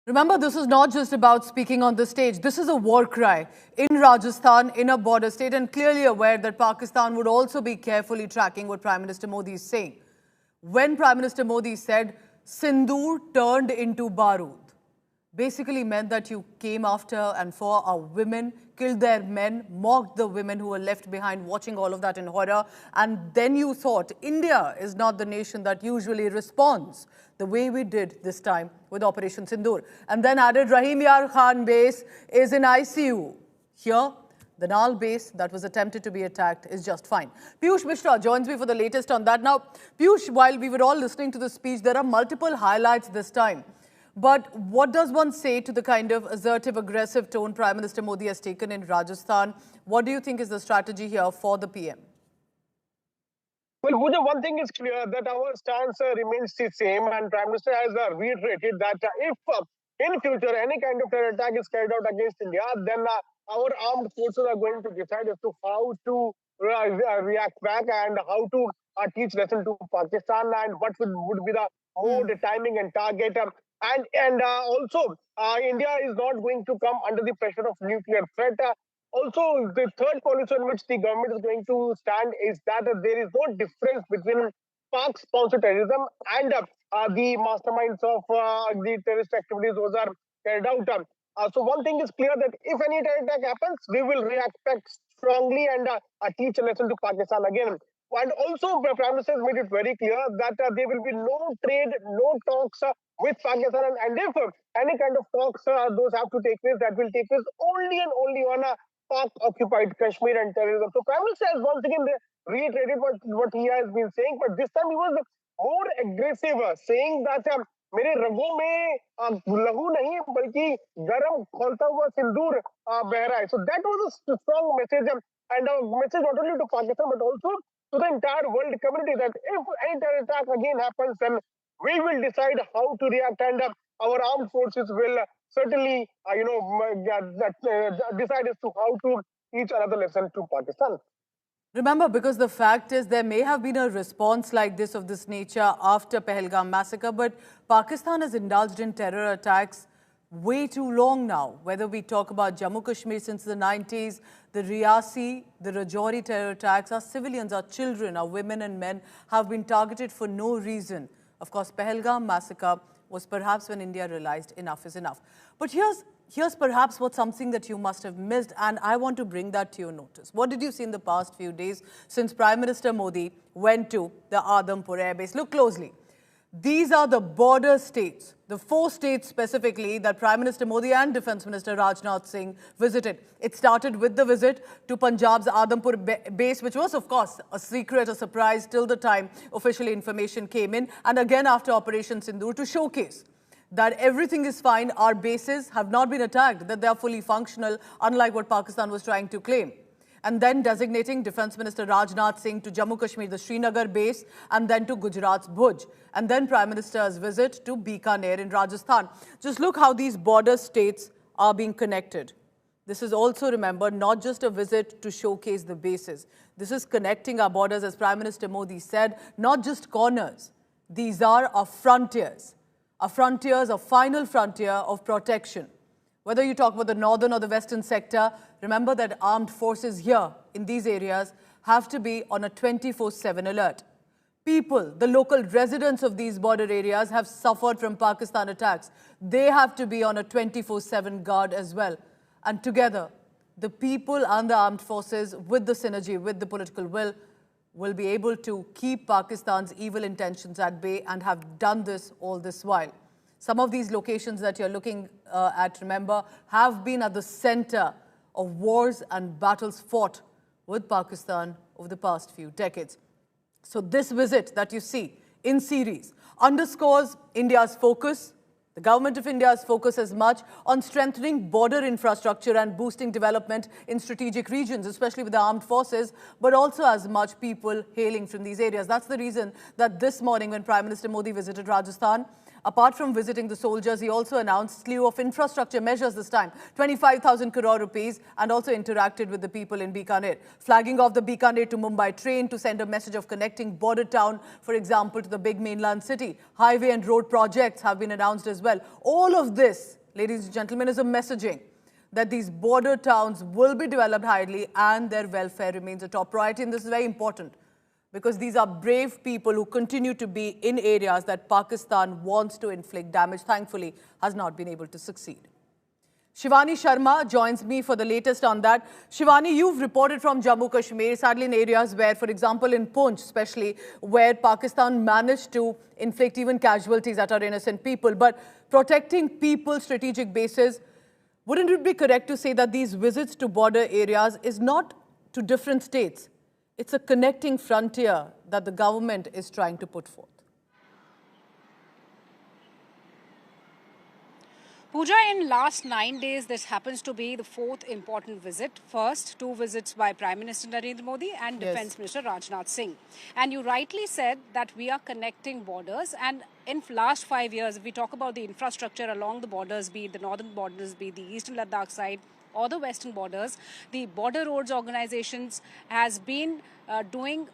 Remember, this is not just about speaking on the stage. This is a war cry in Rajasthan, in a border state, and clearly aware that Pakistan would also be carefully tracking what Prime Minister Modi is saying. When Prime Minister Modi said, Sindoor turned into Barood, basically meant that you came after and for our women, killed their men, mocked the women who were left behind watching all of that in horror. And then you thought India is not the nation that usually responds the way we did this time with Operation Sindoor. And then added Rahim Yar Khan base is in ICU. Here, the Nal base that was attempted to be attacked is just fine. Piyush Mishra joins me for the latest on that. Now, Piyush, while we were all listening to the speech, there are multiple highlights this time. But what does one say to the kind of assertive, aggressive tone Prime Minister Modi has taken in Rajasthan? What do you think is the strategy here for the PM? Well, Pooja, one thing is clear that our stance remains the same, and Prime Minister has reiterated that if in future any kind of terror attack is carried out against India, then our armed forces are going to decide as to how to react back and how to teach lesson to Pakistan and what would be the mode, timing and target. And also, India is not going to come under the pressure of nuclear threat. Also, the third policy on which the government is going to stand is that there is no difference between Pak-sponsored terrorism and the masterminds of the terrorist activities those are carried out. So one thing is clear that if any terror attack happens, we will react back strongly and teach a lesson to Pakistan again. And also, the Prime Minister has made it very clear that there will be no trade, no talks with Pakistan. And if any kind of talks those have to take place, that will take place only and only on Pakistan-occupied Kashmir and terrorism. So Prime Minister has once again reiterated what he has been saying, but this time he was more aggressive, saying that मेरे रगों में लहू नहीं बल्कि गरम खोलता हुआ सिंदूर बह रहा है. So that was a strong message and a message not only to Pakistan but also to the entire world community that if any terror attack again happens, then we will decide how to react, and our armed forces will certainly, decide as to how to teach another lesson to Pakistan. Remember, because the fact is there may have been a response like this of this nature after Pahalgam massacre, but Pakistan has indulged in terror attacks way too long now. Whether we talk about Jammu and Kashmir since the 90s, the Riyasi, the Rajouri terror attacks, our civilians, our children, our women and men have been targeted for no reason. Of course, Pahalgam massacre was perhaps when India realized enough is enough. But here's perhaps what's something that you must have missed, and I want to bring that to your notice. What did you see in the past few days since Prime Minister Modi went to the Adampur Air Base? Look closely. These are the border states, the 4 states specifically that Prime Minister Modi and Defence Minister Rajnath Singh visited. It started with the visit to Punjab's Adampur base, which was, of course, a secret, a surprise till the time official information came in, and again after Operation Sindoor to showcase that everything is fine, our bases have not been attacked, that they are fully functional, unlike what Pakistan was trying to claim. And then designating Defence Minister Rajnath Singh to Jammu and Kashmir, the Srinagar base, and then to Gujarat's Bhuj. And then Prime Minister's visit to Bikaner in Rajasthan. Just look how these border states are being connected. This is also, remember, not just a visit to showcase the bases. This is connecting our borders, as Prime Minister Modi said, not just corners. These are our frontiers. Our frontiers, a final frontier of protection. Whether you talk about the northern or the western sector, remember that armed forces here in these areas have to be on a 24/7 alert. People, the local residents of these border areas have suffered from Pakistan attacks. They have to be on a 24/7 guard as well. And together, the people and the armed forces, with the synergy, with the political will be able to keep Pakistan's evil intentions at bay and have done this all this while. Some of these locations that you're looking at, remember, have been at the center of wars and battles fought with Pakistan over the past few decades. So this visit that you see in series underscores India's focus, the government of India's focus as much on strengthening border infrastructure and boosting development in strategic regions, especially with the armed forces, but also as much people hailing from these areas. That's the reason that this morning when Prime Minister Modi visited Rajasthan, apart from visiting the soldiers, he also announced a slew of infrastructure measures this time, 25,000 crore rupees, and also interacted with the people in Bikaner, flagging off the Bikaner to Mumbai train to send a message of connecting border town, for example, to the big mainland city. Highway and road projects have been announced as well. All of this ladies and gentlemen, is a messaging that these border towns will be developed highly and their welfare remains a top priority. And this is very important because these are brave people who continue to be in areas that Pakistan wants to inflict damage, thankfully has not been able to succeed. Shivani Sharma joins me for the latest on that. Shivani, you've reported from Jammu Kashmir, sadly in areas where, for example, in Poonch especially, where Pakistan managed to inflict even casualties that are innocent people. But protecting people's strategic bases, wouldn't it be correct to say that these visits to border areas is not to different states? It's a connecting frontier that the government is trying to put forth. Pooja, in last 9 days, this happens to be the fourth important visit. First, 2 visits by Prime Minister Narendra Modi and Defence Minister Rajnath Singh. And you rightly said that we are connecting borders. And in last 5 years, if we talk about the infrastructure along the borders, be it the northern borders, be it the eastern Ladakh side, or the western borders, the Border Roads Organizations has been doing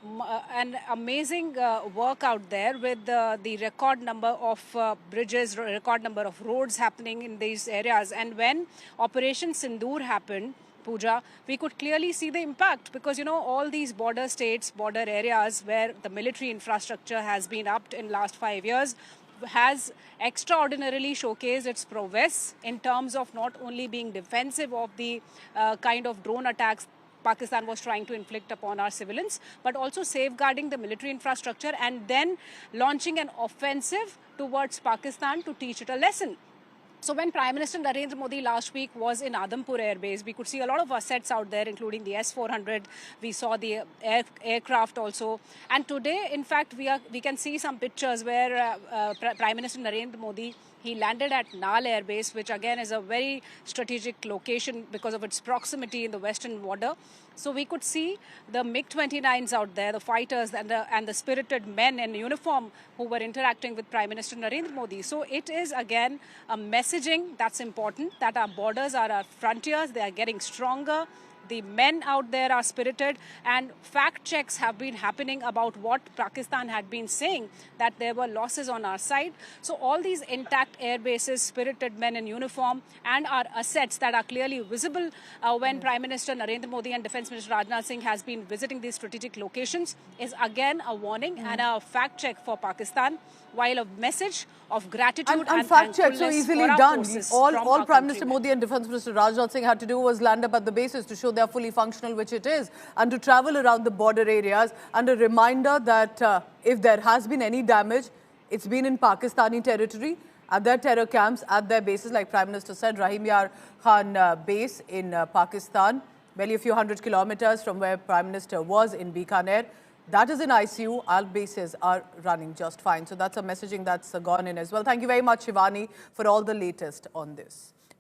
an amazing work out there with the record number of bridges, record number of roads happening in these areas. And when Operation Sindoor happened, Pooja, we could clearly see the impact because, you know, all these border states, border areas where the military infrastructure has been upped in last 5 years, has extraordinarily showcased its prowess in terms of not only being defensive of the kind of drone attacks Pakistan was trying to inflict upon our civilians, but also safeguarding the military infrastructure and then launching an offensive towards Pakistan to teach it a lesson. So when Prime Minister Narendra Modi last week was in Adampur Air Base, we could see a lot of assets out there, including the S-400. We saw the aircraft also. And today, in fact, we can see some pictures where Prime Minister Narendra Modi, he landed at Nal Air Base, which again is a very strategic location because of its proximity in the western border. So we could see the MiG-29s out there, the fighters and the spirited men in uniform who were interacting with Prime Minister Narendra Modi. So it is again a messaging that's important, that our borders are our frontiers, they are getting stronger. The men out there are spirited, and fact checks have been happening about what Pakistan had been saying, that there were losses on our side. So all these intact air bases, spirited men in uniform, and our assets that are clearly visible when Prime Minister Narendra Modi and Defence Minister Rajnath Singh has been visiting these strategic locations is again a warning and a fact check for Pakistan, while a message of gratitude and fact check so thankfulness easily for our done. forces All Prime Minister Modi and Defence Minister Rajnath Singh had to do was land up at the bases to show they are fully functional, which it is, and to travel around the border areas. And a reminder that if there has been any damage, it's been in Pakistani territory, at their terror camps, at their bases, like Prime Minister said, Rahim Yar Khan base in Pakistan, barely a few hundred kilometers from where Prime Minister was in Bikaner. That is in ICU. Our bases are running just fine. So that's a messaging that's gone in as well. Thank you very much, Shivani, for all the latest on this.